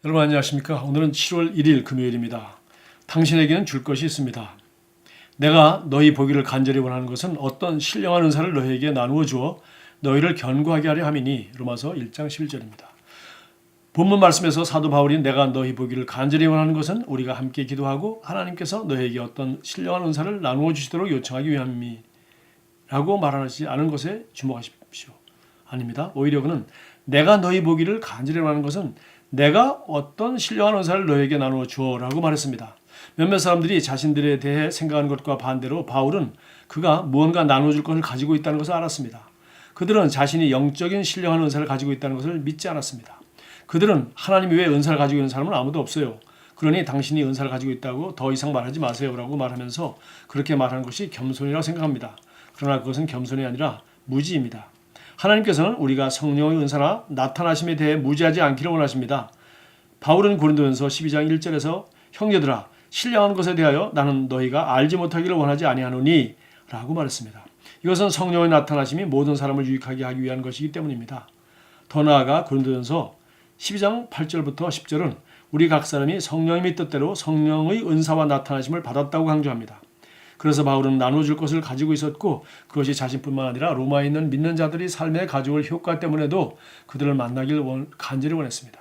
여러분 안녕하십니까? 오늘은 7월 1일 금요일입니다. 당신에게는 줄 것이 있습니다. 내가 너희 보기를 간절히 원하는 것은 어떤 신령한 은사를 너희에게 나누어 주어 너희를 견고하게 하려 함이니. 로마서 1장 11절입니다. 본문 말씀에서 사도 바울이 내가 너희 보기를 간절히 원하는 것은 우리가 함께 기도하고 하나님께서 너희에게 어떤 신령한 은사를 나누어 주시도록 요청하기 위함이라고 말하지 않은 것에 주목하십시오. 아닙니다. 오히려 그는 내가 너희 보기를 간절히 원하는 것은 내가 어떤 신령한 은사를 너에게 나누어 주어라고 말했습니다. 몇몇 사람들이 자신들에 대해 생각하는 것과 반대로 바울은 그가 무언가 나눠줄 것을 가지고 있다는 것을 알았습니다. 그들은 자신이 영적인 신령한 은사를 가지고 있다는 것을 믿지 않았습니다. 그들은 하나님 외에 은사를 가지고 있는 사람은 아무도 없어요. 그러니 당신이 은사를 가지고 있다고 더 이상 말하지 마세요라고 말하면서 그렇게 말하는 것이 겸손이라고 생각합니다. 그러나 그것은 겸손이 아니라 무지입니다. 하나님께서는 우리가 성령의 은사나 나타나심에 대해 무지하지 않기를 원하십니다. 바울은 고린도전서 12장 1절에서 형제들아 신령한 것에 대하여 나는 너희가 알지 못하기를 원하지 아니하노니 라고 말했습니다. 이것은 성령의 나타나심이 모든 사람을 유익하게 하기 위한 것이기 때문입니다. 더 나아가 고린도전서 12장 8절부터 10절은 우리 각 사람이 성령님의 뜻대로 성령의 은사와 나타나심을 받았다고 강조합니다. 그래서 바울은 나눠줄 것을 가지고 있었고 그것이 자신뿐만 아니라 로마에 있는 믿는 자들이 삶에 가져올 효과 때문에도 그들을 만나길 간절히 원했습니다.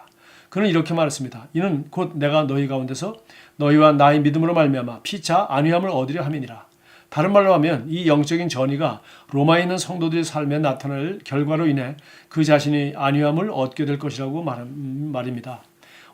그는 이렇게 말했습니다. 이는 곧 내가 너희 가운데서 너희와 나의 믿음으로 말미암아 피차 안위함을 얻으려 함이니라. 다른 말로 하면 이 영적인 전이가 로마에 있는 성도들의 삶에 나타날 결과로 인해 그 자신이 안위함을 얻게 될 것이라고 말입니다.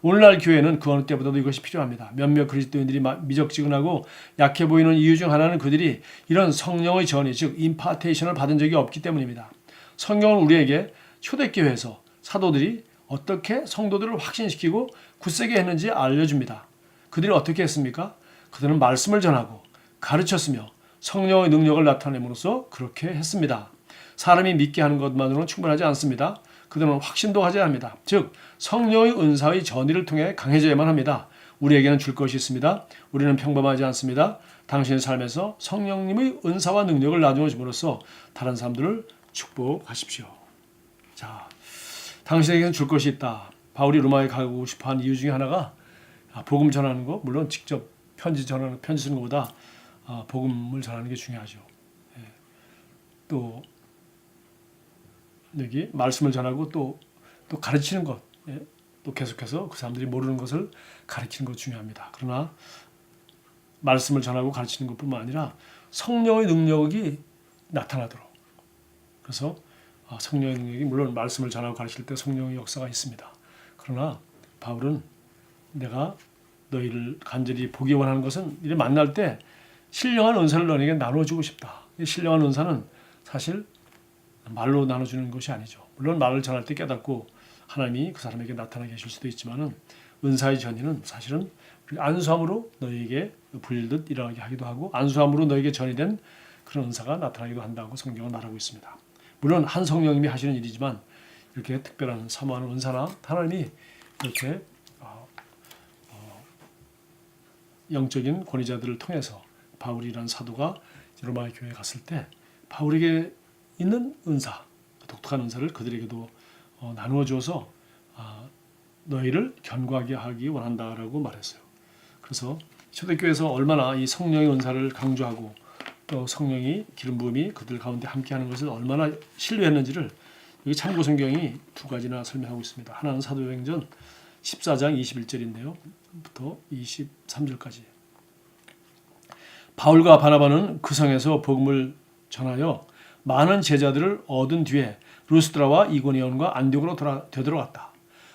오늘날 교회는 그 어느 때보다도 이것이 필요합니다. 몇몇 그리스도인들이 미적지근하고 약해 보이는 이유 중 하나는 그들이 이런 성령의 전이 즉 임파테이션을 받은 적이 없기 때문입니다. 성경은 우리에게 초대교회에서 사도들이 어떻게 성도들을 확신시키고 굳세게 했는지 알려줍니다. 그들이 어떻게 했습니까? 그들은 말씀을 전하고 가르쳤으며 성령의 능력을 나타냄으로써 그렇게 했습니다. 사람이 믿게 하는 것만으로는 충분하지 않습니다. 그들은 확신도 가져야 합니다. 즉 성령의 은사의 전의를 통해 강해져야만 합니다. 우리에게는 줄 것이 있습니다. 우리는 평범하지 않습니다. 당신의 삶에서 성령님의 은사와 능력을 나누어 줌으로써 다른 사람들을 축복하십시오. 자, 당신에게는 줄 것이 있다. 바울이 로마에 가고 싶어한 이유 중에 하나가 복음 전하는 거, 물론 직접 편지 쓰는 것보다 복음을 전하는 게 중요하죠. 또 여기 말씀을 전하고 또 가르치는 것, 또 계속해서 그 사람들이 모르는 것을 가르치는 것 중요합니다. 그러나 말씀을 전하고 가르치는 것뿐만 아니라 성령의 능력이 나타나도록. 그래서 성령의 능력이 물론 말씀을 전하고 가르칠 때 성령의 역사가 있습니다. 그러나 바울은 내가 너희를 간절히 보기 원하는 것은 이를 만날 때 신령한 은사를 너에게 나눠주고 싶다. 이 신령한 은사는 사실 말로 나눠주는 것이 아니죠. 물론 말을 전할 때 깨닫고 하나님이 그 사람에게 나타나 계실 수도 있지만은 은사의 전이는 사실은 안수함으로 너희에게 불리듯 일어나게 하기도 하고 안수함으로 너희에게 전이된 그런 은사가 나타나기도 한다고 성경은 말하고 있습니다. 물론 한 성령님이 하시는 일이지만 이렇게 특별한 사모하는 은사나 하나님이 이렇게 영적인 권위자들을 통해서 바울이라는 사도가 로마 교회에 갔을 때 바울에게 있는 은사, 독특한 은사를 그들에게도 나누어 주어서 너희를 견고하게 하기 원한다라고 말했어요. 그래서 초대교회에서 얼마나 이 성령의 은사를 강조하고 또 성령이 기름 부음이 그들 가운데 함께하는 것을 얼마나 신뢰했는지를 여기 참고 성경이 두 가지나 설명하고 있습니다. 하나는 사도행전 14장 21절인데요. 부터 23절까지. 바울과 바나바는 그 성에서 복음을 전하여 많은 제자들을 얻은 뒤에 루스드라와 이고니온과 안디옥으로 되돌아갔다.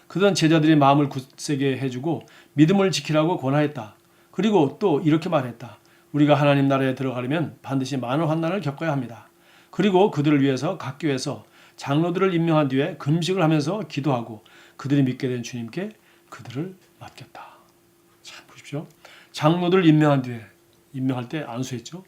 그들은 제자들의 마음을 굳세게 해주고 믿음을 지키라고 권하였다. 그리고 또 이렇게 말했다. 우리가 하나님 나라에 들어가려면 반드시 많은 환난을 겪어야 합니다. 그리고 그들을 위해서 각 교회에서 장로들을 임명한 뒤에 금식을 하면서 기도하고 그들이 믿게 된 주님께 그들을 맡겼다. 참 보십시오. 장로들을 임명한 뒤에 임명할 때 안수했죠.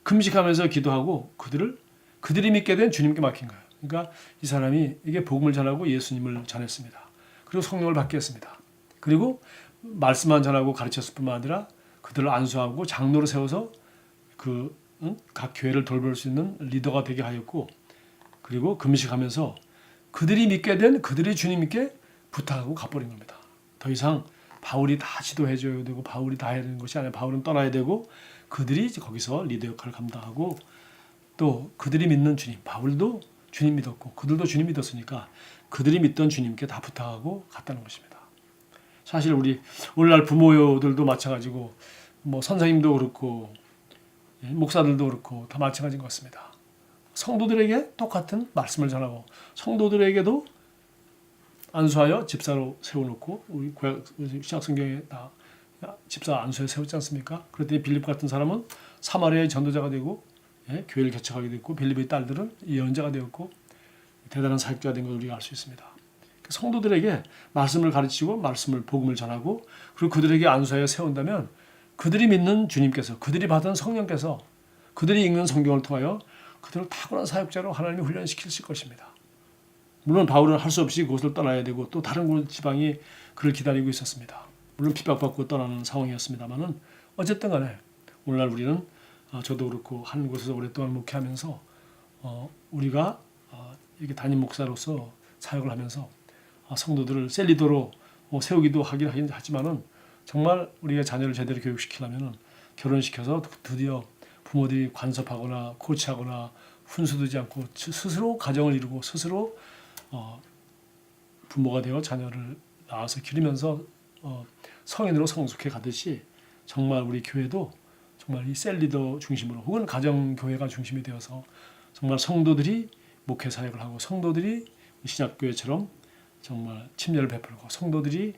금식하면서 기도하고 그들이 믿게 된 주님께 맡긴 거예요. 그러니까 이 사람이 이게 복음을 전하고 예수님을 전했습니다. 그리고 성령을 받게 했습니다. 그리고 말씀만 전하고 가르쳤을 뿐만 아니라 그들을 안수하고 장로로 세워서 각 교회를 돌볼 수 있는 리더가 되게 하였고 그리고 금식하면서 그들이 믿게 된 그들이 주님께 부탁하고 가버린 겁니다. 더 이상 바울이 다 지도해줘야 되고 바울이 다 해야 되는 것이 아니라 바울은 떠나야 되고 그들이 이제 거기서 리더 역할을 감당하고 또 그들이 믿는 주님, 바울도 주님 믿었고 그들도 주님 믿었으니까 그들이 믿던 주님께 다 부탁하고 갔다는 것입니다. 사실 우리 오늘날 부모들도 마찬가지고 뭐 선생님도 그렇고 목사들도 그렇고 다 마찬가지인 것 같습니다. 성도들에게 똑같은 말씀을 전하고 성도들에게도 안수하여 집사로 세워놓고 우리 신약성경에 다 집사 안수에 세웠지 않습니까? 그랬더니 빌립 같은 사람은 사마리아의 전도자가 되고 교회를 개척하게 됐고 빌립의 딸들은 예언자가 되었고 대단한 사역자가 된 걸 우리가 알 수 있습니다. 성도들에게 말씀을 가르치고 말씀을 복음을 전하고 그리고 그들에게 안수하여 세운다면 그들이 믿는 주님께서 그들이 받은 성령께서 그들이 읽는 성경을 통하여 그들을 탁월한 사역자로 하나님이 훈련시키실 것입니다. 물론 바울은 할 수 없이 그곳을 떠나야 되고 또 다른 곳 지방이 그를 기다리고 있었습니다. 물론 핍박받고 떠나는 상황이었습니다만은 어쨌든 간에 오늘날 우리는 저도 그렇고 한 곳에서 오랫동안 목회하면서 우리가 이렇게 담임 목사로서 사역을 하면서 성도들을 셀리더로 세우기도 하긴 하지만은 정말 우리가 자녀를 제대로 교육시키려면은 결혼시켜서 드디어 부모들이 간섭하거나 코치하거나 훈수두지 않고 스스로 가정을 이루고 스스로 부모가 되어 자녀를 낳아서 기르면서 성인으로 성숙해 가듯이 정말 우리 교회도 정말 이 셀리더 중심으로 혹은 가정교회가 중심이 되어서 정말 성도들이 목회 사역을 하고 성도들이 신약교회처럼 정말 침례를 베풀고 성도들이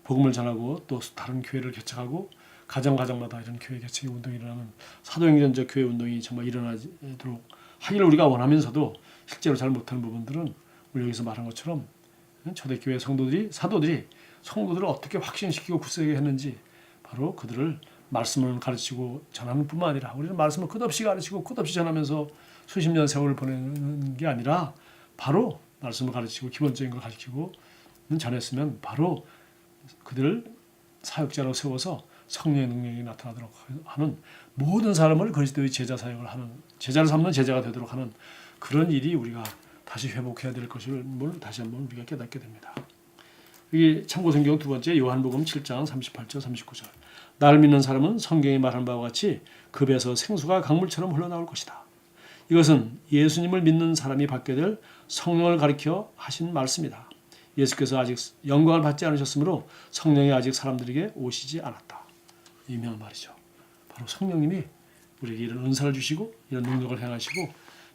복음을 전하고 또 다른 교회를 개척하고 가정마다 이런 교회 개척의 운동이 일어나는 사도행전적 교회 운동이 정말 일어나도록 하기를 우리가 원하면서도 실제로 잘 못하는 부분들은 우리 여기서 말한 것처럼 초대교회 사도들이 성도들을 어떻게 확신시키고 굳세게 했는지 바로 그들을 말씀을 가르치고 전하는 뿐만 아니라 우리는 말씀을 끝없이 가르치고 끝없이 전하면서 수십 년 세월을 보내는 게 아니라 바로 말씀을 가르치고 기본적인 걸 가르치고 전했으면 바로 그들을 사역자로 세워서 성령의 능력이 나타나도록 하는 모든 사람을 그리스도의 제자 사역을 하는 제자를 삼는 제자가 되도록 하는 그런 일이 우리가 다시 회복해야 될 것을 다시 한번 우리가 깨닫게 됩니다. 여기 참고성경 두 번째 요한복음 7장 38절 39절 나를 믿는 사람은 성경이 말한 바와 같이 그 배에서 생수가 강물처럼 흘러나올 것이다. 이것은 예수님을 믿는 사람이 받게 될 성령을 가리켜 하신 말씀이다. 예수께서 아직 영광을 받지 않으셨으므로 성령이 아직 사람들에게 오시지 않았다. 유명한 말이죠. 바로 성령님이 우리에게 이런 은사를 주시고 이런 능력을 행하시고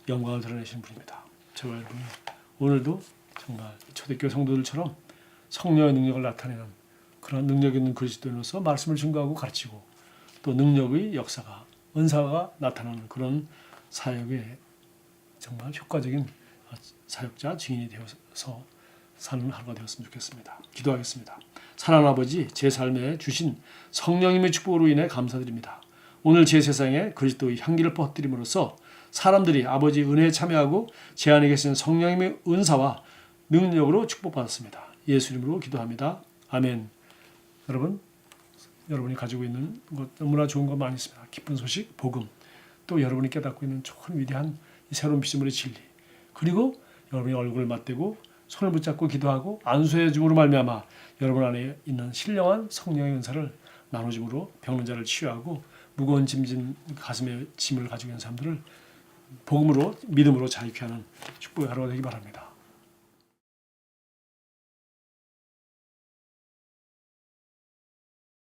영광을 드러내시는 분입니다. 저와 여러분 오늘도 정말 초대교회 성도들처럼 성령의 능력을 나타내는 그런 능력 있는 그리스도인으로서 말씀을 증거하고 가르치고 또 능력의 역사가 은사가 나타나는 그런 사역에 정말 효과적인 사역자 증인이 되어서 사는 하루가 되었으면 좋겠습니다. 기도하겠습니다. 사랑하는 아버지, 제 삶에 주신 성령님의 축복으로 인해 감사드립니다. 오늘 제 세상에 그리스도의 향기를 퍼뜨림으로써 사람들이 아버지 은혜에 참여하고 제 안에 계신 성령님의 은사와 능력으로 축복받았습니다. 예수 이름으로 기도합니다. 아멘. 여러분이 가지고 있는 것 너무나 좋은 것 많이 있습니다. 기쁜 소식, 복음, 또 여러분이 깨닫고 있는 좋은 위대한 이 새로운 피조물의 진리, 그리고 여러분이 얼굴을 맞대고 손을 붙잡고 기도하고 안수해 줌으로 말미암아 여러분 안에 있는 신령한 성령의 은사를 나눠줌으로 병든 자를 치유하고 무거운 가슴에 짐을 가지고 있는 사람들을 복음으로 믿음으로 자유케 하는 축복의 하루가 되기 바랍니다.